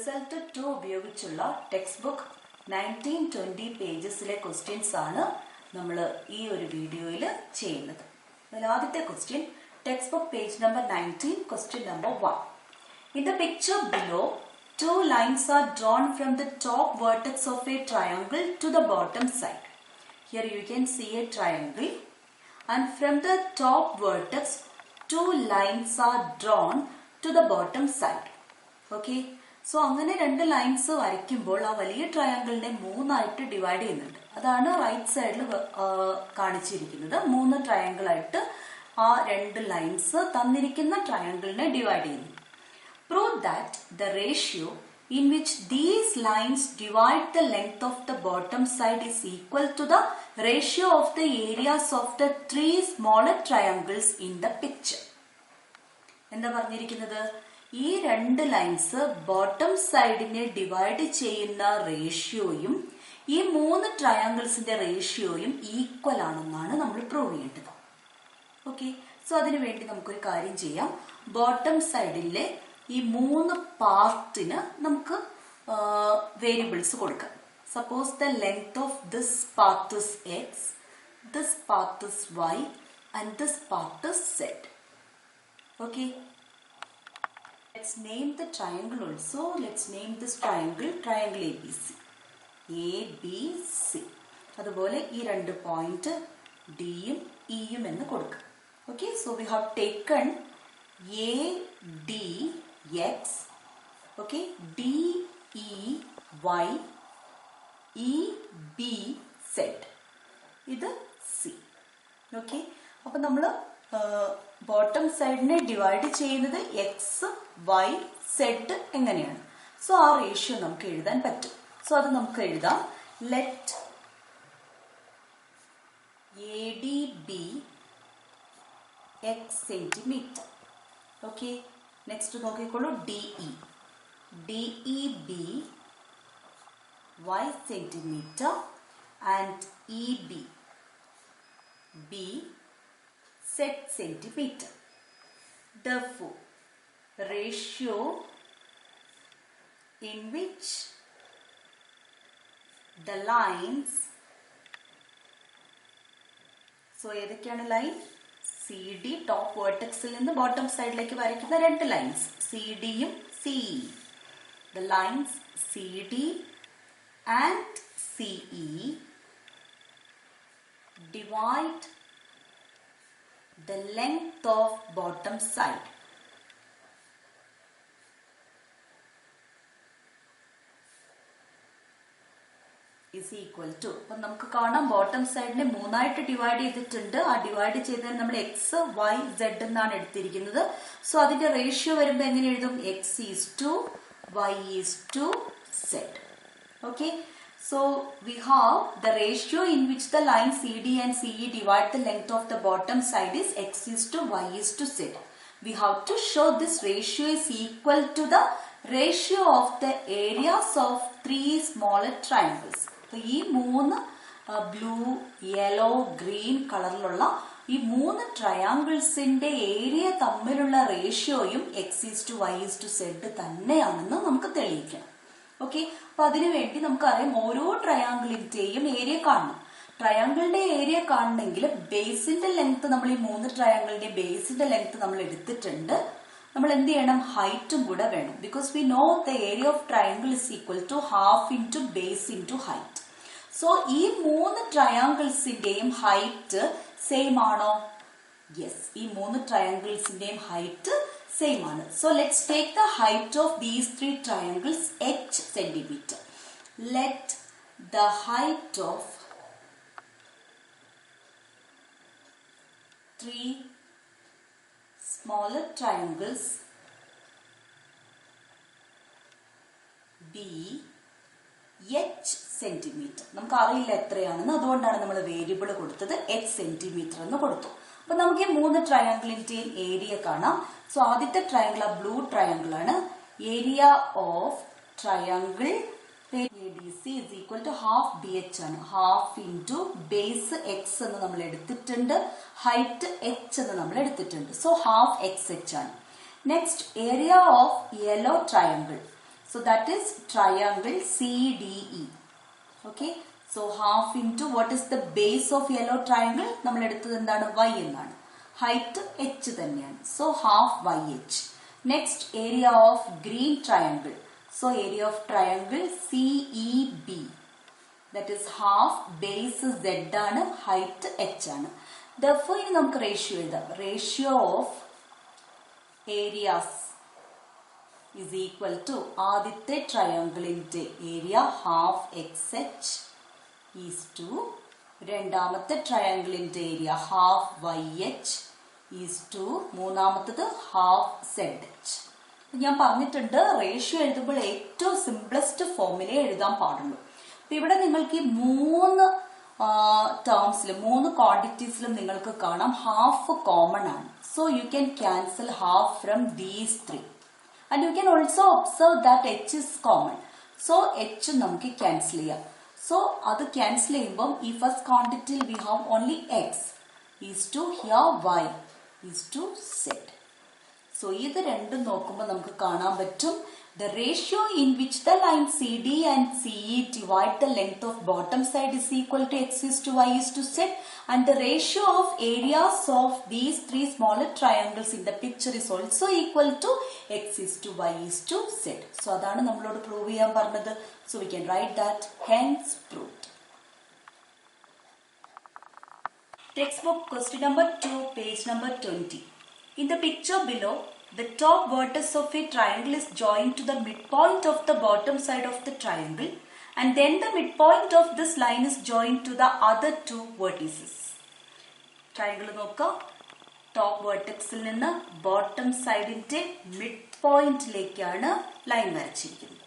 Result 2 ഉപയോഗിച്ചുള്ള text book 19-20 പേജസിലെ questions ആണ് നമ്മൾ ഈ ഒരു വീഡിയോയിൽ ചെയ്യുന്നത്. അതിൽ ആദ്യത്തെ question text book page number 19, question number 1. In the picture below, two lines are drawn from the top vertex of a triangle to the bottom side. Here you can see a triangle, and from the top vertex, two lines are drawn to the bottom side. Okay. So അങ്ങനെ രണ്ട് lines വരയ്ക്കുമ്പോൾ ആ വലിയ ട്രയാങ്കിളിനെ മൂന്നായിട്ട് divide ചെയ്യുന്നുണ്ട്. അതാണ് right സൈഡിൽ കാണിച്ചിരിക്കുന്നത്. 3 ട്രയാങ്കിൾ ആയിട്ട് ആ രണ്ട് ലൈൻസ് തന്നിരിക്കുന്ന ട്രയാങ്കിളിനെ ഡിവൈഡ് ചെയ്യുന്നു. Prove that the ratio in which these lines divide the length of the bottom side is equal to the ratio of the areas of the 3 smaller triangles in the picture. എന്താ പറഞ്ഞിരിക്കുന്നത്? ഈ രണ്ട് lines bottom സൈഡിനെ divide ചെയ്യുന്ന റേഷ്യോയും ഈ 3 ട്രയാങ്കിൾസിന്റെ റേഷ്യോയും equal ആണെന്നാണ് നമ്മൾ prove ചെയ്യേണ്ടത്. Okay, so അതിനു വേണ്ടി നമുക്കൊരു കാര്യം ചെയ്യാം. ബോട്ടം സൈഡിലെ ഈ 3 പാർട്ടിന് നമുക്ക് വേരിയബിൾസ് കൊടുക്കാം. Suppose the length of this part is X, this part is Y and this part is Z. Okay, let's name the triangle also. Let's name this triangle ABC. ABC. അതുപോലെ ഈ രണ്ട് point ഡിയും ഇയും എന്ന് കൊടുക്കാം. Okay, so we have taken ADX, okay, DEY, EBZ, ഇത് C. Okay, അപ്പൊ നമ്മൾ bottom സൈഡിനെ divide ചെയ്യുന്നത് എക്സ്, വൈ, സെഡ് എങ്ങനെയാണ്. സോ ആ റേഷ്യോ നമുക്ക് എഴുതാൻ പറ്റും. സോ അത് നമുക്ക് എഴുതാം. Let ADB x centimetre. Okay, next നോക്കിക്കോളൂ. DEB y centimetre and EB set centimeter. Therefore, ratio in which the lines, so ഏതൊക്കെയാണ് ലൈൻ? CD ടോപ്പ് വേർട്ടെക്സിൽ നിന്ന് ബോട്ടം സൈഡിലേക്ക് വരയ്ക്കുന്ന രണ്ട് lines CDയും CE. The lines CD and CE divide the length of bottom side. Is equal to, അപ്പം നമുക്ക് കാണാം bottom സൈഡിനെ മൂന്നായിട്ട് ഡിവൈഡ് ചെയ്തിട്ടുണ്ട്. ആ ഡിവൈഡ് ചെയ്തതിന് നമ്മൾ എക്സ്, വൈ, സെഡ് എന്നാണ് എടുത്തിരിക്കുന്നത്. സോ അതിന്റെ റേഷ്യോ വരുമ്പോൾ എങ്ങനെ എഴുതും? X is to Y is to Z. Okay, so we have the ratio in which the line CD and CE divide the length of the bottom side is x is to y is to z. We have to show this ratio is equal to the ratio of the areas of 3 smaller triangles. So ഈ 3 blue, yellow, green കളറിലുള്ള ഈ 3 ട്രയാങ്കിൾസിന്റെ area തമ്മിലുള്ള റേഷ്യോയും x is to Y is to z തന്നെയാണെന്ന് നമുക്ക് തെളിയിക്കണം. Okay, അപ്പൊ അതിനുവേണ്ടി നമുക്കറിയാം ഓരോ ട്രയാങ്കിളിന്റെയും ഏരിയ കാണണം. ട്രയാങ്കിളിന്റെ ഏരിയ കാണണമെങ്കിൽ ബേസിന്റെ ലെങ്ത്, നമ്മൾ ഈ 3 ട്രയാങ്കിളിന്റെ ബേസിന്റെ ലെങ്ത് നമ്മൾ എടുത്തിട്ടുണ്ട്. നമ്മൾ എന്ത് ചെയ്യണം? ഹൈറ്റും കൂടെ വേണം. Because we know the area of triangle is equal to half into base into height. So ഈ 3 ട്രയാങ്കിൾസിന്റെയും ഹൈറ്റ് സെയിം ആണോ? യെസ്, ഈ 3 ട്രയാങ്കിൾസിന്റെയും ഹൈറ്റ് same ആണ്. So let's take the height of these 3 triangles h centimeter. Let the height of 3 smaller triangles be h centimeter. നമുക്ക് അറിയില്ല എത്രയാണെന്ന്, അതുകൊണ്ടാണ് നമ്മൾ വേരിയബിൾ കൊടുത്തത് h സെന്റിമീറ്റർ എന്ന് കൊടുത്തു. അപ്പൊ നമുക്ക് ഈ 3 ട്രയാങ്കിളിന്റെയും ഏരിയ കാണാം. സോ ആദ്യത്തെ ട്രയാങ്കിൾ ആ ബ്ലൂ ട്രയാങ്കിൾ ആണ്. Area of triangle ADC is equal to half BH ആണ്. ഹാഫ് ഇൻറ്റു ബേസ് എക്സ് എന്ന് നമ്മൾ എടുത്തിട്ടുണ്ട്, ഹൈറ്റ് h എന്ന് നമ്മൾ എടുത്തിട്ടുണ്ട്. സോ ഹാഫ് XH ആണ്. Next area of yellow triangle. So that is triangle CDE. Okay, so half into what is the base of yellow triangle? നമ്മൾ എടുത്തത് എന്താണ്? Y എന്നാണ്. Height h തന്നെയാണ്. So half YH. Next, area of green triangle. So area of triangle CEB. That is half base Z ആണ്, height h ആണ്. Therefore ഇനി നമുക്ക് ratio എഴുതാം. Ratio of areas is equal to ആദ്യത്തെ ട്രയാങ്കിളിന്റെ area half XH is to രണ്ടാമത്തെ ട്രയാങ്കിളിന്റെ area half YH is to മൂന്നാമത്തത് ഹാഫ് ZH. ഞാൻ പറഞ്ഞിട്ടുണ്ട് റേഷ്യോ എഴുതുമ്പോൾ ഏറ്റവും സിംപ്ലസ്റ്റ് ഫോമിലേ എഴുതാൻ പാടുള്ളൂ. അപ്പൊ ഇവിടെ നിങ്ങൾക്ക് ഈ മൂന്ന് ടേംസിലും മൂന്ന് ക്വാണ്ടിറ്റീസിലും നിങ്ങൾക്ക് കാണാം ഹാഫ് കോമൺ ആണ്. So you can cancel half from these three. And you can also observe that h is common. So h നമുക്ക് cancel ചെയ്യാം. So അത് cancel ചെയ്യുമ്പോൾ ഈ first quantity we have only x is to here y is to z. So ഇത് രണ്ടും നോക്കുമ്പോൾ നമുക്ക് കാണാൻ പറ്റും the ratio in which the line CD and CE divide the length of bottom side is equal to x is to y is to z, and the ratio of areas of these three smaller triangles in the picture is also equal to x is to y is to z. So അതാണ് നമ്മളോട് prove ചെയ്യാൻ പറഞ്ഞത്. So we can write that hence proved. Textbook question number 2, page number 20. In the picture below, the top vertex of a triangle is joined to the midpoint of the bottom side of the triangle, and then the midpoint of this line is joined to the other two vertices. Triangle നോക്കുക, top വെർട്ടെക്സിൽ നിന്ന് bottom സൈഡിന്റെ മിഡ് പോയിന്റിലേക്കാണ് line വരച്ചിരിക്കുന്നത്.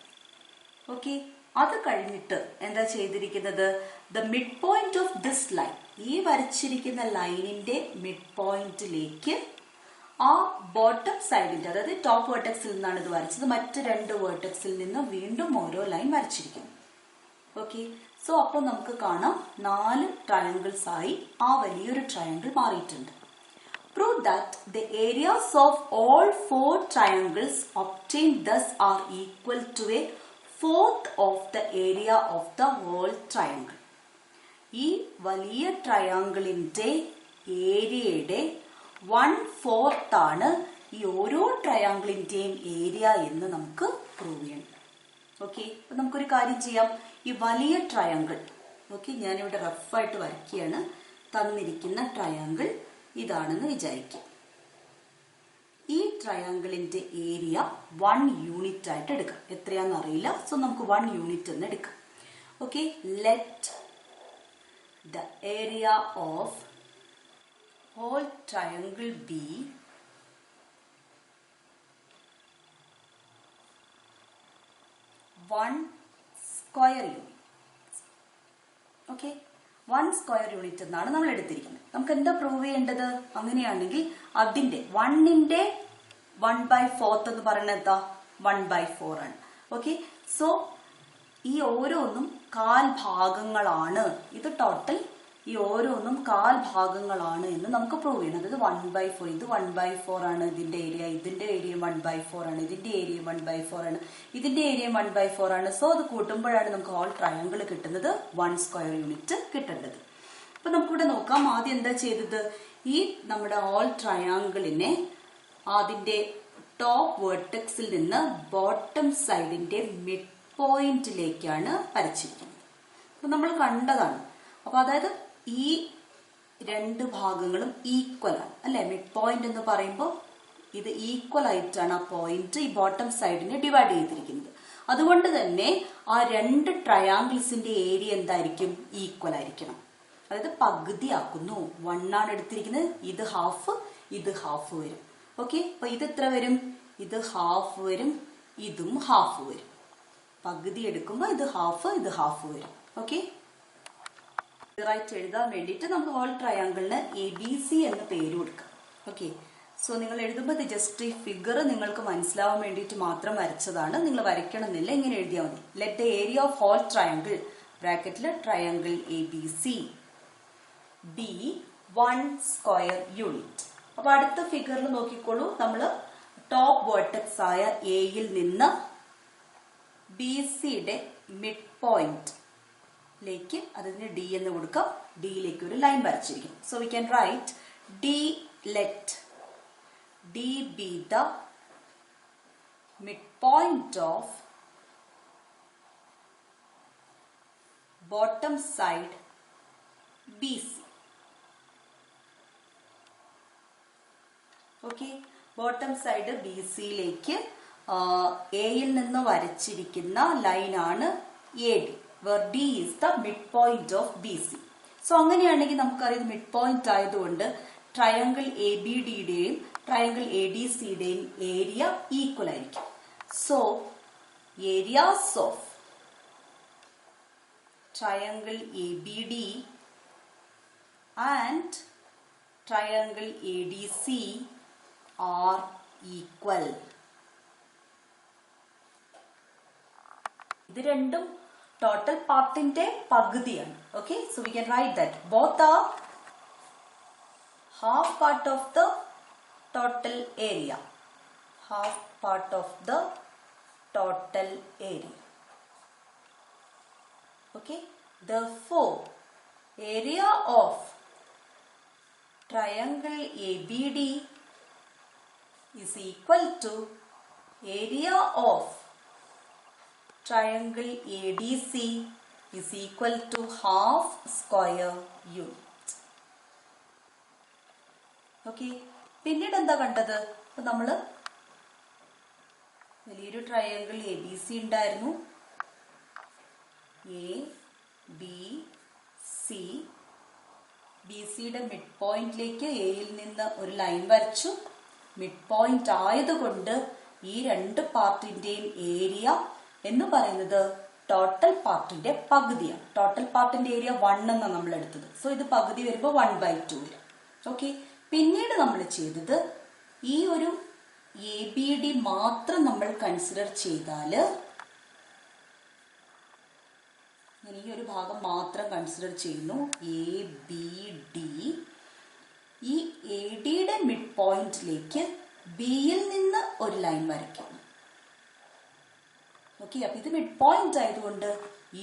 Okay, അത് കഴിഞ്ഞിട്ട് എന്താ ചെയ്തിരിക്കുന്നത്? The mid point of this line, ഈ വരച്ചിരിക്കുന്ന ലൈനിന്റെ മിഡ് പോയിന്റിലേക്ക് ആ ബോട്ടം സൈഡിന്റെ, അതായത് ടോപ്പ് വേർട്ടെക്സിൽ നിന്നാണ് ഇത് വരച്ചത്, മറ്റ് രണ്ട് വേർട്ടെക്സിൽ നിന്ന് വീണ്ടും ഓരോ ലൈൻ വരച്ചിരിക്കുന്നു. ഓക്കെ, സോ അപ്പോൾ നമുക്ക് കാണാം 4 ട്രയാങ്കിൾസ് ആയി ആ വലിയൊരു ട്രയാങ്കിൾ മാറിയിട്ടുണ്ട്. Prove that the areas of all 4 triangles obtained thus are equal to a fourth of the area of the whole triangle. ഈ വലിയ ട്രയാങ്കിളിന്റെ ഏരിയയുടെ 1/4 ആണ് ഈ ഓരോ ട്രയാങ്കിളിന്റെയും ഏരിയ എന്ന് നമുക്ക് പ്രൂവ് ചെയ്യണം. ഓക്കെ, അപ്പൊ നമുക്കൊരു കാര്യം ചെയ്യാം. ഈ വലിയ ട്രയാങ്കിൾ, ഓക്കെ, ഞാനിവിടെ റഫായിട്ട് വരയ്ക്കുകയാണ്. തന്നിരിക്കുന്ന ട്രയാങ്കിൾ ഇതാണെന്ന് വിചാരിക്കുക. ഈ ട്രയാങ്കിളിന്റെ ഏരിയ 1 യൂണിറ്റ് ആയിട്ട് എടുക്കാം. എത്രയാണെന്ന് അറിയില്ല, സോ നമുക്ക് 1 യൂണിറ്റ് എന്ന് എടുക്കാം. Okay, let the area of whole triangle be 1 square unit. Okay, 1 square unit എന്നാണ് നമ്മൾ എടുത്തിരിക്കുന്നത്. നമുക്ക് എന്താ പ്രൂവ് ചെയ്യേണ്ടത്? അങ്ങനെയാണെങ്കിൽ അതിന്റെ 1ന്റെ 1/4 എന്ന് പറയുന്നത് എന്താ? 1/4 ആണ്. ഓക്കെ, സോ ഈ ഓരോന്നും 1/4 ഭാഗങ്ങളാണ്. ഇത് ടോട്ടൽ ഈ ഓരോന്നും 1/4 ഭാഗങ്ങളാണ് എന്ന് നമുക്ക് പ്രൂവ് ചെയ്യണം. അതായത് 1/4, ഇത് 1/4 ആണ് ഇതിന്റെ ഏരിയ, ഇതിന്റെ ഏരിയ 1/4 ആണ്, ഇതിന്റെ ഏരിയ 1/4 ആണ്, ഇതിന്റെ ഏരിയ 1/4 ആണ്. സോ അത് കൂട്ടുമ്പോഴാണ് നമുക്ക് ഹോൾ ട്രയാങ്കിൾ കിട്ടുന്നത്, 1 സ്ക്വയർ യൂണിറ്റ് കിട്ടേണ്ടത്. അപ്പൊ നമുക്കിവിടെ നോക്കാം. ആദ്യം എന്താ ചെയ്തത്? ഈ നമ്മുടെ ഹോൾ ട്രയാങ്കിളിനെ അതിന്റെ ടോപ്പ് വേർട്ടെക്സിൽ നിന്ന് ബോട്ടം സൈഡിന്റെ മിഡ് പോയിന്റിലേക്കാണ് വരച്ചിരിക്കുന്നത്. അപ്പൊ നമ്മൾ കണ്ടതാണ്. അപ്പൊ അതായത് ഈ രണ്ട് ഭാഗങ്ങളും ഈക്വൽ ആണ് അല്ലെ? മിഡ് പോയിന്റ് എന്ന് പറയുമ്പോൾ ഇത് ഈക്വൽ ആയിട്ടാണ് ആ പോയിന്റ് ഈ ബോട്ടം സൈഡിനെ ഡിവൈഡ് ചെയ്തിരിക്കുന്നത്. അതുകൊണ്ട് തന്നെ ആ രണ്ട് ട്രയാങ്കിൾസിന്റെ ഏരിയ എന്തായിരിക്കും? ഈക്വൽ ആയിരിക്കണം. അതായത് പകുതിയാക്കുന്നു. 1 ആണ് എടുത്തിരിക്കുന്നത്, ഇത് ഹാഫ്, ഇത് ഹാഫ് വരും. ഓക്കെ, അപ്പൊ ഇത് എത്ര വരും? ഇത് ഹാഫ് വരും, ഇതും ഹാഫ് വരും. പകുതി എടുക്കുമ്പോൾ ഇത് ഹാഫ്, ഇത് ഹാഫ് വരും. ഓക്കെ, റൈറ്റ് എഴുതാൻ വേണ്ടിയിട്ട് നമുക്ക് ഹോൾ ട്രയാങ്കിളിന് ABC എന്ന പേര് കൊടുക്കാം. ഓക്കെ, സോ നിങ്ങൾ എഴുതുമ്പോൾ ഇത് ജസ്റ്റ് ഈ ഫിഗർ നിങ്ങൾക്ക് മനസ്സിലാവാൻ വേണ്ടിയിട്ട് മാത്രം വരച്ചതാണ്. നിങ്ങൾ വരയ്ക്കണമെന്നില്ല, ഇങ്ങനെ എഴുതിയാൽ മതി. Let the area of whole triangle ബ്രാക്കറ്റിൽ triangle ABC be 1 square unit. അപ്പൊ അടുത്ത ഫിഗറിൽ നോക്കിക്കോളൂ. നമ്മൾ ടോപ്പ് വേർട്ടെക്സ് ആയ എയിൽ നിന്ന് ബി സിയുടെ മിഡ് പോയിന്റിലേക്ക് അതിന് ഡി എന്ന് കൊടുക്കാം. ഡിയിലേക്ക് ഒരു ലൈൻ വരച്ചിരിക്കും. So we can write D, let D be the midpoint of bottom side BC. Okay, bottom side BC യിലേക്ക് എയിൽ നിന്ന് വരച്ചിരിക്കുന്ന ലൈനാണ് A D, where D is the midpoint of BC. So അങ്ങനെയാണെങ്കിൽ നമുക്കറിയാം മിഡ് പോയിന്റ് ആയതുകൊണ്ട് triangle A B ഡിയുടെയും triangle A D സിയുടെയും ഏരിയ ഈക്വൽ ആയിരിക്കും. So areas of triangle A B D and triangle A D C are equal. ഇത് രണ്ടും total പാർട്ടിന്റെ പകുതിയാണ്. Okay, so we can write that both are half part of the total area. Half part of the total area. Okay, therefore area of triangle ABD is equal to area of triangle ADC is equal to half square unit. Okay, പിന്നീട് എന്താ കണ്ടത്? അപ്പൊ നമ്മള് വലിയൊരു triangle A B C ഉണ്ടായിരുന്നു. A B C, B സിയുടെ mid പോയിന്റിലേക്ക് എയിൽ നിന്ന് ഒരു ലൈൻ വരച്ചു. മിഡ് പോയിന്റ് ആയതുകൊണ്ട് ഈ രണ്ട് പാർട്ടിന്റെയും ഏരിയ എന്ന് പറയുന്നത് ടോട്ടൽ പാർട്ടിന്റെ പകുതിയാണ്. ടോട്ടൽ പാർട്ടിന്റെ ഏരിയ 1 എന്നാണ് നമ്മൾ എടുത്തത്. സോ ഇത് പകുതി വരുമ്പോൾ 1/2 വരും. ഓക്കെ, പിന്നീട് നമ്മൾ ചെയ്തത് ഈ ഒരു എ ബി ഡി മാത്രം നമ്മൾ കൺസിഡർ ചെയ്താല്, ഞാൻ ഈ ഒരു ഭാഗം മാത്രം കൺസിഡർ ചെയ്യുന്നു. എ ബി ഡി, ഈ എ ഡിയുടെ മിഡ് പോയിന്റിലേക്ക് ബിയിൽ നിന്ന് ഒരു ലൈൻ വരയ്ക്കും. ഓക്കെ, അപ്പൊ ഇത് മിഡ് പോയിന്റ് ആയതുകൊണ്ട്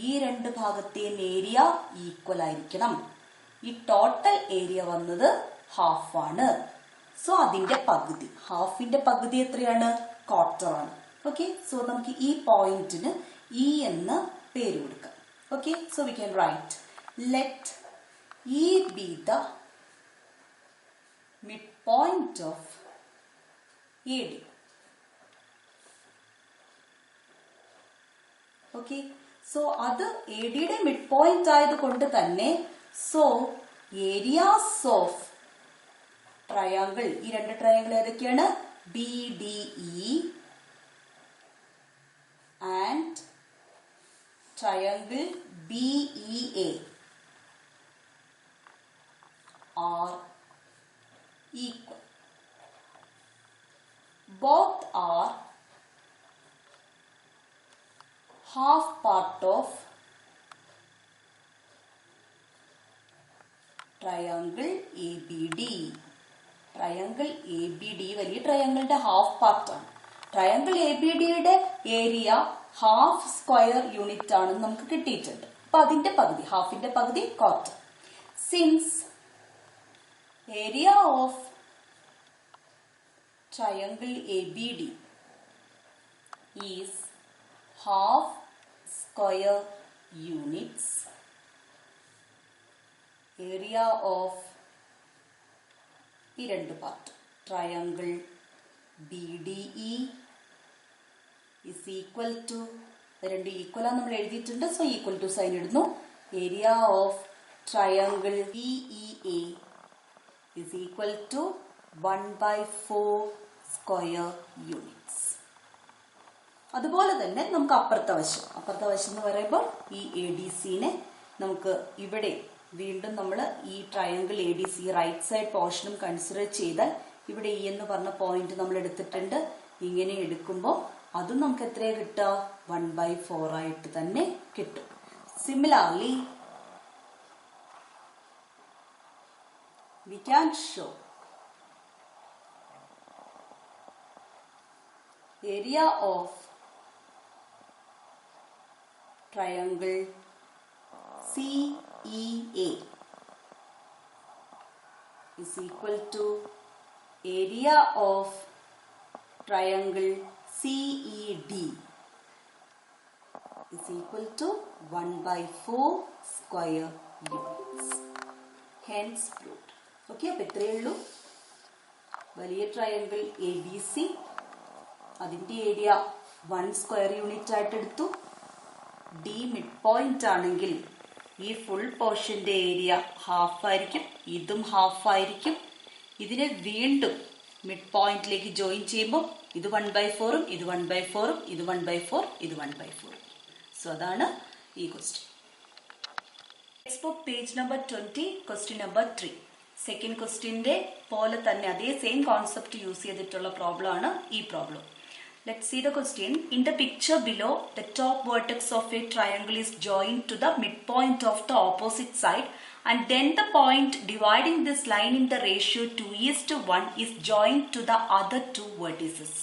ഈ രണ്ട് ഭാഗത്തെയും ഏരിയ ഈക്വൽ ആയിരിക്കണം. ഈ ടോട്ടൽ ഏരിയ വന്നത് ഹാഫ് ആണ്. സോ അതിന്റെ പകുതി, ഹാഫിന്റെ പകുതി എത്രയാണ്? ക്വാർട്ടർ ആണ്. ഓക്കെ, സോ നമുക്ക് ഈ പോയിന്റിന് ഇ എന്ന് പേര് കൊടുക്കാം. Okay, so we can right let E B the mid point of A D. Okay, so അത് എ ഡിയുടെ മിഡ് പോയിന്റ് ആയതുകൊണ്ട് തന്നെ സോ ഏരിയാസ് ഓഫ് ട്രയാങ്കിൾ, ഈ രണ്ട് ട്രയാങ്കിൾ ഏതൊക്കെയാണ്? B D E and triangle B E A are equal. Both are half part of triangle ABD. Triangle A B D വലിയ ട്രയാങ്കിളിന്റെ half പാർട്ടാണ്. ട്രയാങ്കിൾ എ ബി ഡിയുടെ area half square unit ആണെന്ന് നമുക്ക് കിട്ടിയിട്ടുണ്ട്. അപ്പൊ അതിന്റെ പകുതി, ഹാഫിന്റെ പകുതി quarter. Since area of triangle A B D is half square units, area of ഈ രണ്ട് part triangle B D E is equal to, രണ്ട് ഈക്വൽ ആണ് നമ്മൾ എഴുതിയിട്ടുണ്ട്. സോ ഈക്വൽ ടു സൈൻ ഇടുന്നു. Area of triangle B E A is equal to 1/4 square units. അതുപോലെ തന്നെ നമുക്ക് അപ്പുറത്തെ വശം എന്ന് പറയുമ്പോൾ ഈ എ ഡി സിനെ നമുക്ക് ഇവിടെ വീണ്ടും നമ്മൾ ഈ triangle A D C right side പോർഷനും കൺസിഡർ ചെയ്താൽ ഇവിടെ ഇ എന്ന് പറഞ്ഞ പോയിന്റ് നമ്മൾ എടുത്തിട്ടുണ്ട്. ഇങ്ങനെ എടുക്കുമ്പോൾ അതും നമുക്ക് എത്രയാണ് കിട്ടുക? 1/4 ആയിട്ട് തന്നെ കിട്ടും. Similarly we can show area of triangle CEA is equal to area of triangle CED is equal to 1/4 square units. Hence proved. Okay, അപ്പോൾ ഇത്രയേ ഉള്ളൂ. വലിയ ട്രയാങ്കിൾ ABC അതിൻ്റെ ഏരിയ 1 സ്ക്വയർ യൂണിറ്റ് ആയിട്ട് എടുത്തു. ഡി മിഡ് പോയിന്റ് ആണെങ്കിൽ ഈ full പോർഷന്റെ area half ആയിരിക്കും, ഇതും ഹാഫ് ആയിരിക്കും. ഇതിനെ വീണ്ടും മിഡ് പോയിന്റിലേക്ക് ജോയിൻ ചെയ്യുമ്പോൾ ഇത് 1/4ഉം ഇത് 1/4ഉം ഇത് 1/4 ഇത് 1/4. സോ അതാണ് ഈ question. Text book page number 20 question number 3. Second ക്വസ്റ്റ്യന്റെ പോലെ തന്നെ അതേ സെയിം കോൺസെപ്റ്റ് യൂസ് ചെയ്തിട്ടുള്ള പ്രോബ്ലം ആണ് ഈ problem. Let's see the question. In the picture below, the top vertex of a triangle is joined to the midpoint of the opposite side, and then the point dividing this line in the ratio 2:1 is joined to the other two vertices.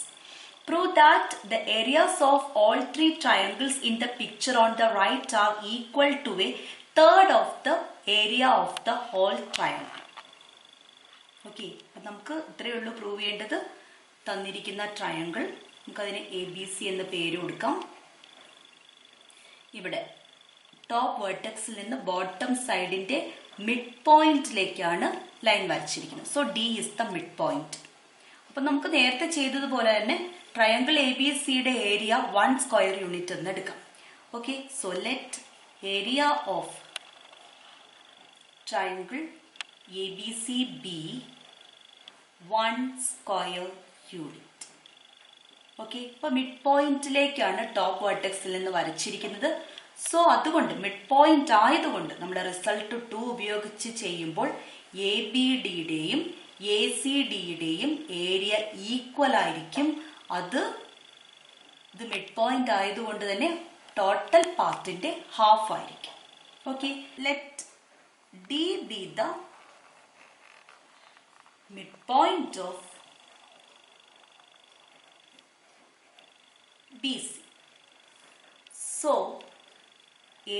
Prove that the areas of all three triangles in the picture on the right are equal to a third of the area of the whole triangle. Okay, നമുക്ക് ഇത്രയേ ഉള്ളൂ prove ചെയ്യേണ്ടത്. തന്നിരിക്കുന്ന triangle നമുക്കതിന് ABC എന്ന പേര് കൊടുക്കാം. ഇവിടെ ടോപ്പ് വേർട്ടെക്സിൽ നിന്ന് ബോട്ടം സൈഡിന്റെ മിഡ് പോയിന്റിലേക്കാണ് ലൈൻ വരച്ചിരിക്കുന്നത്. So D is the midpoint. അപ്പൊ നമുക്ക് നേരത്തെ ചെയ്തതുപോലെ തന്നെ ട്രയാങ്കിൾ ABCയുടെ ഏരിയ 1 സ്ക്വയർ യൂണിറ്റ് എന്ന് എടുക്കാം. Okay, so let area of triangle ABC be 1 square unit. Okay, ഇപ്പൊ മിഡ് പോയിന്റിലേക്കാണ് ടോപ്പ് വേർട്ടെക്സിൽ നിന്ന് വരച്ചിരിക്കുന്നത്. സോ അതുകൊണ്ട് മിഡ് പോയിന്റ് ആയതുകൊണ്ട് നമ്മുടെ റിസൾട്ട് 2 ഉപയോഗിച്ച് ചെയ്യുമ്പോൾ ABDയുടെയും ACDയുടെയും ഏരിയ ഈക്വൽ ആയിരിക്കും. ഇത് മിഡ് പോയിന്റ് ആയതുകൊണ്ട് തന്നെ ടോട്ടൽ പാർട്ടിന്റെ ഹാഫ് ആയിരിക്കും. Okay, let D be the midpoint of BC. So,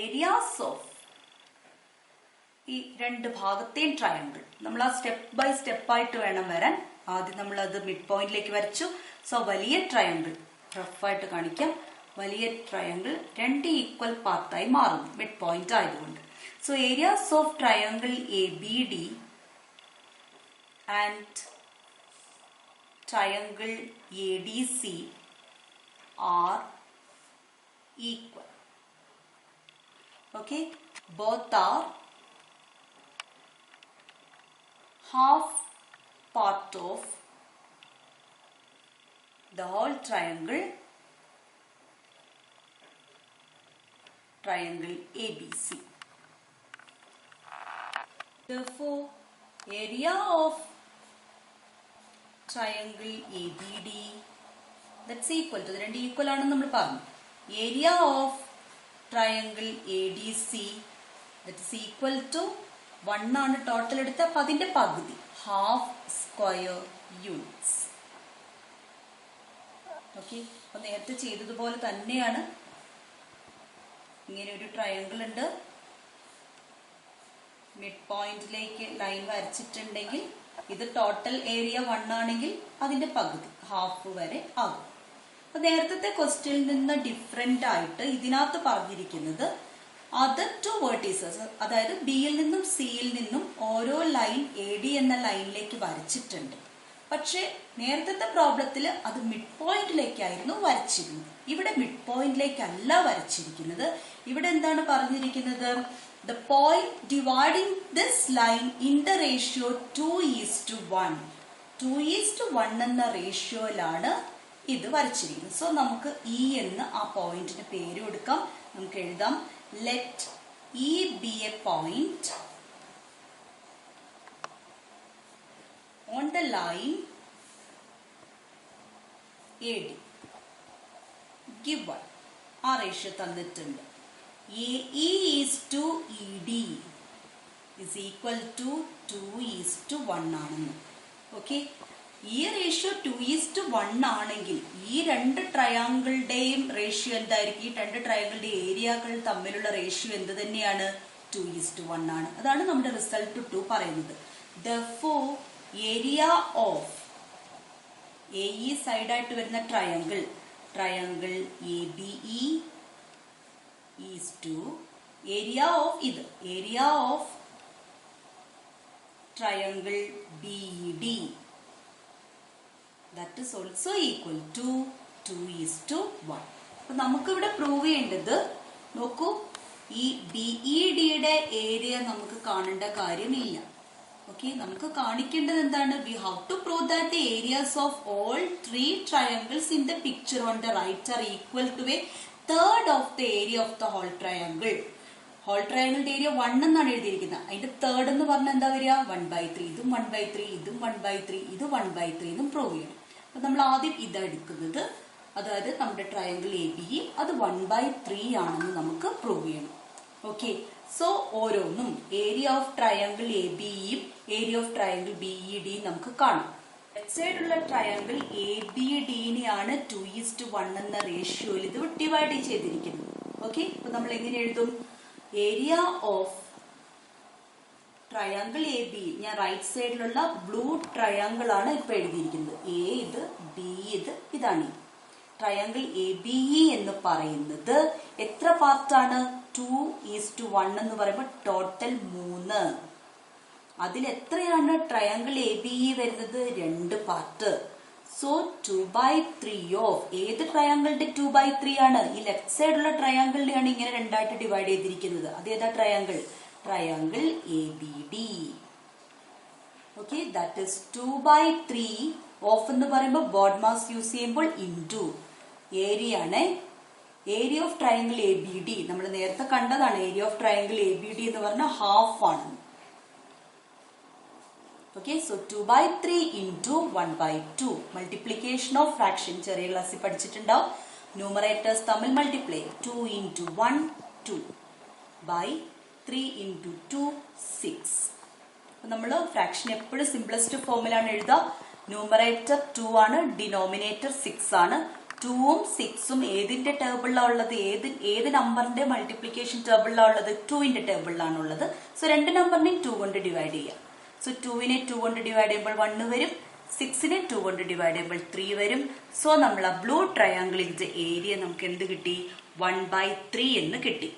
areas of ഈ രണ്ട് ഭാഗത്തെയും ട്രയാങ്കിൾ നമ്മൾ ആ സ്റ്റെപ്പ് ബൈ സ്റ്റെപ്പ് ആയിട്ട് വേണം വരാൻ. ആദ്യം നമ്മൾ അത് മിഡ് പോയിന്റിലേക്ക് വരച്ചു. സോ വലിയ ട്രയാങ്കിൾ റഫായിട്ട് കാണിക്കാം. വലിയ ട്രയാങ്കിൾ 2 ഈക്വൽ പാർട്ടായി മാറുന്നു മിഡ് പോയിന്റ് ആയതുകൊണ്ട്. So areas of triangle ABD and triangle ADC are equal. Okay, both are half part of the whole triangle ABC. Therefore, area of triangle ABD that's equal to, രണ്ട് equal ആണെന്ന് നമ്മൾ പറഞ്ഞു. Area of triangle ADC that is equal to 1 ആണ് total എടുത്ത. അപ്പൊ അതിന്റെ പകുതി half square units. Okay, അപ്പൊ നേരത്തെ ചെയ്തതുപോലെ തന്നെയാണ്. ഇങ്ങനെ ഒരു ട്രയാങ്കിൾ ഉണ്ട്. മിഡ് പോയിന്റിലേക്ക് ലൈൻ വരച്ചിട്ടുണ്ടെങ്കിൽ ഇത് ടോട്ടൽ ഏരിയ 1 ആണെങ്കിൽ അതിന്റെ പകുതി ഹാഫ് വരെ ആകും. അപ്പൊ നേരത്തെ ക്വസ്റ്റ്യനിൽ നിന്ന് ഡിഫറെന്റ് ആയിട്ട് ഇതിനകത്ത് പറഞ്ഞിരിക്കുന്നത് അതർ ടു വേർട്ടീസസ്, അതായത് ബിയിൽ നിന്നും സിയിൽ നിന്നും ഓരോ ലൈൻ AD എന്ന ലൈനിലേക്ക് വരച്ചിട്ടുണ്ട്. പക്ഷെ നേരത്തെ പ്രോബ്ലത്തിൽ അത് മിഡ് പോയിന്റിലേക്കായിരുന്നു വരച്ചിരുന്നത്. ഇവിടെ മിഡ് പോയിന്റിലേക്കല്ല വരച്ചിരിക്കുന്നത്. ഇവിടെ എന്താണ് പറഞ്ഞിരിക്കുന്നത്? The point dividing this line in the ratio 2:1. 2:1 എന്ന റേഷ്യോയിലാണ് ഇത് വരച്ചിരിക്കുന്നത്. സോ നമുക്ക് E എന്ന് ആ പോയിന്റിന് പേര് കൊടുക്കാം. നമുക്ക് എഴുതാം let E be a point on the line AD. Given ആ റേഷ്യോ തന്നിട്ടുണ്ട്. AE is to ED is equal to 2:1 ആണെന്ന്. ഓക്കെ, ഈ റേഷ്യോ 2:1 ആണെങ്കിൽ ഈ രണ്ട് ട്രയാങ്കിളുടെയും റേഷ്യോ എന്തായിരിക്കും? ഈ രണ്ട് ട്രയാങ്കിളുടെ ഏരിയകൾ തമ്മിലുള്ള റേഷ്യോ എന്ത് തന്നെയാണ്? 2:1 ആണ്. അതാണ് നമ്മുടെ റിസൾട്ട് 2 പറയുന്നത്. Therefore, area of AE side ആയിട്ട് വരുന്ന triangle ABE is to area of triangle BED, that is also equal to 2:1. അപ്പൊ നമുക്ക് ഇവിടെ പ്രൂവ് ചെയ്യേണ്ടത്, നോക്കൂ, ഈ BEDയുടെ ഏരിയ നമുക്ക് കാണേണ്ട കാര്യമില്ല. ഓക്കെ, നമുക്ക് കാണിക്കേണ്ടത് എന്താണ്? We have to prove that the areas of all three triangles in the picture on the right are equal to a third of the area of the whole triangle. Whole ട്രയാങ്കിളിന്റെ area 1 എന്നാണ് എഴുതിയിരിക്കുന്നത്. അതിന്റെ third എന്ന് പറഞ്ഞാൽ എന്താ വരിക? 1/3. ഇതും 1/3, ഇതും 1/3, ഇത് 1/3 എന്നും പ്രൂവ് ചെയ്യണം. അപ്പൊ നമ്മൾ ആദ്യം ഇതാ എടുക്കുന്നത്, അതായത് നമ്മുടെ ട്രയാങ്കിൾ ABE അത് 1/3 ആണെന്ന് നമുക്ക് പ്രൂവ് ചെയ്യണം. ഓക്കെ, സോ ഓരോന്നും ഏരിയ ഓഫ് ട്രയാങ്കിൾ ABEയും ഏരിയ ഓഫ് ട്രയാങ്കിൾ BED നമുക്ക് കാണാം. ലെഫ്റ്റ് സൈഡുള്ള ട്രയാങ്കിൾ ABDനെയാണ് 2:1 എന്ന റേഷ്യോയിൽ ഇത് ഡിവൈഡ് ചെയ്തിരിക്കുന്നത്. ഓക്കെ, അപ്പൊ നമ്മൾ എങ്ങനെ എഴുതും? ഏരിയ ഓഫ് ട്രയാങ്കിൾ ABE, ഞാൻ റൈറ്റ് സൈഡിലുള്ള ബ്ലൂ ട്രയാങ്കിൾ ആണ് ഇപ്പൊ എഴുതിയിരിക്കുന്നത്. A ഇത്, B ഇത്, ഇതാണ് ട്രയാങ്കിൾ ABE എന്ന് പറയുന്നത്. എത്ര പാർട്ടാണ്? 2:1 എന്ന് പറയുമ്പോൾ ടോട്ടൽ 3. അതിൽ എത്രയാണ് ട്രയാങ്കിൾ ABE വരുന്നത്? 2 പാർട്ട്. സോ 2/3 ഓഫ് ഏത് ട്രയാങ്കിളിന്റെ 2/3 ആണ്? ഈ ലെഫ്റ്റ് സൈഡുള്ള ട്രയാങ്കിളിനെയാണ് ഇങ്ങനെ രണ്ടായിട്ട് ഡിവൈഡ് ചെയ്തിരിക്കുന്നത്. അതേതാ triangle? Triangle ABD. Okay, that is 2/3 of എന്ന് പറയുമ്പോൾ ബോർഡ് മാസ് യൂസ് ചെയ്യുമ്പോൾ ഇൻറ്റു ഏരിയ ആണ്. ഏരിയ ഓഫ് ട്രയാങ്കിൾ ABD നമ്മൾ നേരത്തെ കണ്ടതാണ്. ഏരിയ ഓഫ് ട്രയാങ്കിൾ ABD എന്ന് പറഞ്ഞാൽ ഹാഫ് ആണ്. Okay, so 2/3 into 1/2. Multiplication of fraction ചെറിയ ക്ലാസ്സിൽ പഠിച്ചിട്ടുണ്ടാവും. ന്യൂമറേറ്റേഴ്സ് തമ്മിൽ മൾട്ടിപ്ലൈ. 2 into 1 2 by 3 into 2 6. നമ്മൾ ഫ്രാക്ഷൻ എപ്പോഴും സിംപ്ലസ്റ്റ് ഫോമിലാണ് എഴുതുക. ന്യൂമറേറ്റർ 2 ആണ്, ഡിനോമിനേറ്റർ 6 ആണ്. 2ഉം 6ഉം ഏതിന്റെ ടേബിളിലാണ് ഉള്ളത്? ഏത് നമ്പറിന്റെ മൾട്ടിപ്ലിക്കേഷൻ ടേബിളിലാണ് ഉള്ളത്? 2ന്റെ ടേബിളിലാണ് ഉള്ളത്. സോ രണ്ട് നമ്പറിനെയും 2 കൊണ്ട് ഡിവൈഡ് ചെയ്യാം. സോ 2നെ 2 കൊണ്ട് ഡിവൈഡ് ചെയ്യുമ്പോൾ 1 വരും. 6നെ 2 കൊണ്ട് ഡിവൈഡ് ചെയ്യുമ്പോൾ 3 വരും. സോ നമ്മൾ ആ ബ്ലൂ ട്രയാങ്കിളിന്റെ ഏരിയ നമുക്ക് എന്ത് കിട്ടി? 1/3 എന്ന് കിട്ടി.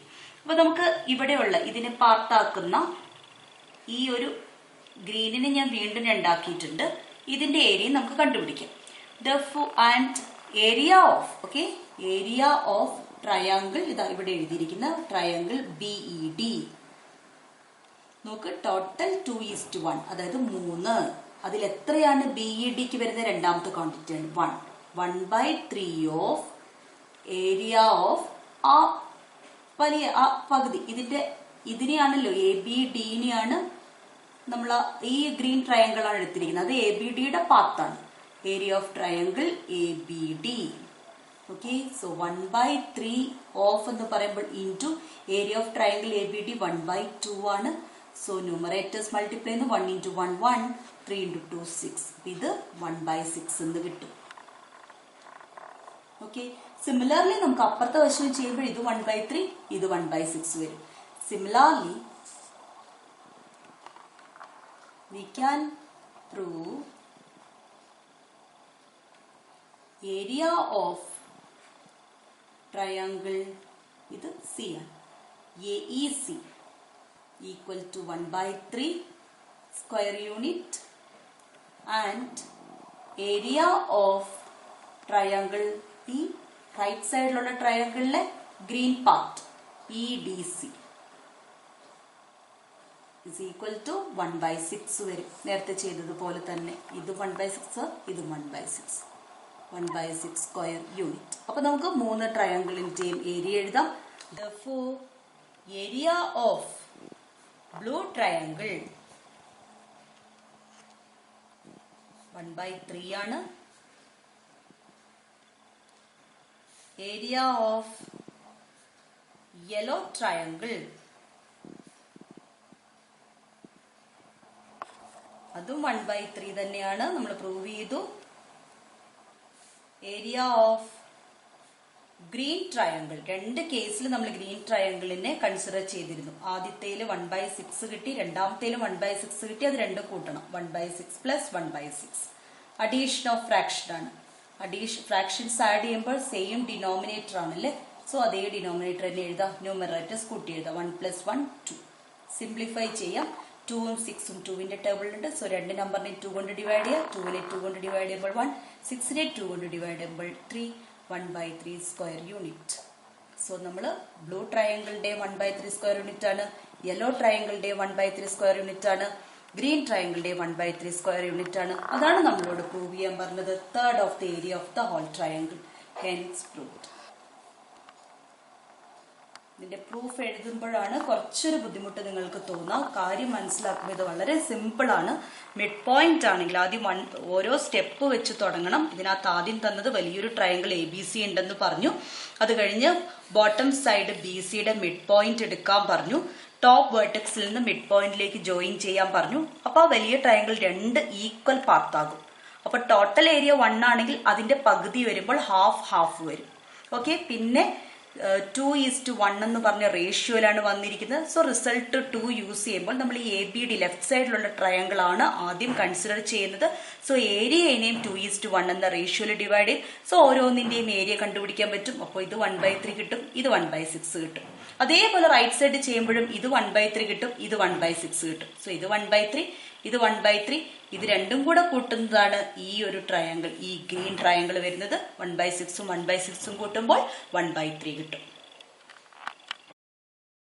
അപ്പൊ നമുക്ക് ഇവിടെയുള്ള ഇതിനെ പാർട്ടാക്കുന്ന ഈ ഒരു ഗ്രീനിനെ ഞാൻ വീണ്ടും രണ്ടാക്കിയിട്ടുണ്ട്. ഇതിന്റെ ഏരിയ നമുക്ക് കണ്ടുപിടിക്കാം. And area of, okay, area of triangle ഇതാ ഇവിടെ എഴുതിയിരിക്കുന്ന ട്രയാങ്കിൾ BED. നോക്ക്, ടോട്ടൽ 2:1, അതായത് 3. അതിൽ എത്രയാണ് BEDക്ക് വരുന്ന രണ്ടാമത്തെ ക്വാണ്ടിറ്റി ആണ്? 1. 1/3 ഓഫ് ഏരിയ ഓഫ് ആ വലിയ ആ പകുതി. ഇതിനെയാണല്ലോ ABDനെയാണ് നമ്മൾ ഈ ഗ്രീൻ ട്രയാങ്കിൾ ആണ് എടുത്തിരിക്കുന്നത്. അത് ABDയുടെ പാർട്ടാണ്. Area of triangle ABD. Okay, so 1/3 of എന്ന് പറയുമ്പോൾ into area of triangle ABD 1/2 ആണ്. So numerators multiply 1 into 1 1, 3 into 2 6. ഇത് 1/6 എന്ന് കിട്ടും. ഓക്കെ, സിമിലർലി നമുക്ക് അപ്പുറത്തെ വശം ചെയ്യുമ്പോൾ ഇത് 1/3, ഇത് 1/6 വരും. Similarly we can prove area of triangle ഇത് C ആണ്. AEC equal to 1/3 square unit and area of triangle ഈ റൈറ്റ് സൈഡിലുള്ള ട്രയാങ്കിളിലെ green part EDC is equal to 1/6 വരും. നേരത്തെ ചെയ്തതുപോലെ തന്നെ ഇത് 1/6, ഇത് 1/6, 1/6 സ്ക്വയർ യൂണിറ്റ്. അപ്പൊ നമുക്ക് 3 ട്രയാങ്കിളിന്റെയും ഏരിയ എഴുതാം. Therefore, area of blue triangle 1/3 ആണ്. Area of yellow triangle അതും 1/3 തന്നെയാണ്. നമ്മൾ പ്രൂവ് ചെയ്തു. ഏരിയ ഓഫ് ഗ്രീൻ ട്രയാങ്കിൾ, രണ്ട് കേസിൽ നമ്മൾ ഗ്രീൻ ട്രയാങ്കിളിനെ കൺസിഡർ ചെയ്തിരുന്നു. ആദ്യത്തേൽ 1/6 കിട്ടി, രണ്ടാമത്തേൽ 1/6 കിട്ടി. അത് രണ്ടും കൂട്ടണം. 1/6 പ്ലസ് 1/6. അഡീഷൻ ഓഫ് ഫ്രാക്ഷൻ ആണ്. ഫ്രാക്ഷൻസ് ആഡ് ചെയ്യുമ്പോൾ സെയിം ഡിനോമിനേറ്റർ ആണല്ലേ. സോ അതേ ഡിനോമിനേറ്റർ തന്നെ എഴുതാം. ന്യൂമറേറ്റേഴ്സ് കൂട്ടി എഴുതാം. 1 + 1 2. സിംപ്ലിഫൈ ചെയ്യാം. 2ഉം 6ഉം 2വിന്റെ ടേബിളിലുണ്ട്. സോ രണ്ട് നമ്പറിനെ 2 കൊണ്ട് ഡിവൈഡ് ചെയ്യാം. 2വിനെ 2 കൊണ്ട് ഡിവൈഡ് ചെയ്യുമ്പോൾ 1, 6നെ 2 കൊണ്ട് ഡിവൈഡ് ചെയ്യുമ്പോൾ 3, 1/3 സ്ക്വയർ യൂണിറ്റ്. സോ നമ്മൾ ബ്ലൂ ട്രയാങ്കിളിന്റെ 1/3 സ്ക്വയർ യൂണിറ്റ് ആണ്. യെല്ലോ ട്രയാങ്കിളിന്റെ 1/3 സ്ക്വയർ യൂണിറ്റ് ആണ്. ഗ്രീൻ ട്രയാങ്കിളിന്റെ 1/3 സ്ക്വയർ യൂണിറ്റ് ആണ്. അതാണ് നമ്മളോട് പ്രൂവ് ചെയ്യാൻ പറഞ്ഞത്. Third of the area of the whole triangle. Hence proved. ഇതിന്റെ പ്രൂഫ് എഴുതുമ്പോഴാണ് കുറച്ചൊരു ബുദ്ധിമുട്ട് നിങ്ങൾക്ക് തോന്നാം. കാര്യം മനസ്സിലാക്കുമ്പോൾ ഇത് വളരെ സിമ്പിൾ ആണ്. മിഡ് പോയിന്റ് ആണെങ്കിൽ ആദ്യം ഓരോ സ്റ്റെപ്പ് വെച്ച് തുടങ്ങണം. ഇതിനകത്ത് ആദ്യം തന്നത് വലിയൊരു ട്രയാങ്കിൾ ABC ഉണ്ടെന്ന് പറഞ്ഞു. അത് കഴിഞ്ഞ് ബോട്ടം സൈഡ് BCയുടെ മിഡ് പോയിന്റ് എടുക്കാൻ പറഞ്ഞു. ടോപ്പ് വേർട്ടെക്സിൽ നിന്ന് മിഡ് പോയിന്റിലേക്ക് ജോയിൻ ചെയ്യാൻ പറഞ്ഞു. അപ്പൊ ആ വലിയ ട്രയാങ്കിൾ 2 ഈക്വൽ പാർട്ട് ആകും. അപ്പൊ ടോട്ടൽ ഏരിയ 1 ആണെങ്കിൽ അതിന്റെ പകുതി വരുമ്പോൾ ഹാഫ് വരും. ഓക്കെ. പിന്നെ 2:1 എന്ന് പറഞ്ഞ റേഷ്യോയിലാണ് വന്നിരിക്കുന്നത്. സോ റിസൾട്ട് 2 യൂസ് ചെയ്യുമ്പോൾ നമ്മൾ ഈ ABD ലെഫ്റ്റ് സൈഡിലുള്ള ട്രയാങ്കിൾ ആണ് ആദ്യം കൺസിഡർ ചെയ്യുന്നത്. സോ ഏരിയനെയും 2:1 എന്ന റേഷ്യോയിൽ ഡിവൈഡ് ചെയ്യും. സോ ഓരോന്നിന്റെയും ഏരിയ കണ്ടുപിടിക്കാൻ പറ്റും. അപ്പോൾ ഇത് 1/3 കിട്ടും, ഇത് 1/6 കിട്ടും. അതേപോലെ റൈറ്റ് സൈഡ് ചെയ്യുമ്പോഴും ഇത് 1/3 കിട്ടും, ഇത് 1/6 കിട്ടും. സോ ഇത് 1/3, ഇത് 1/3, ഇത് രണ്ടും കൂടെ കൂട്ടുന്നതാണ് ഈ ഒരു ട്രയാങ്കിൾ, ഈ ഗ്രീൻ ട്രയാങ്കിൾ വരുന്നത്. 1/6ഉം 1/6ഉം കൂട്ടുമ്പോൾ 1/3 കിട്ടും.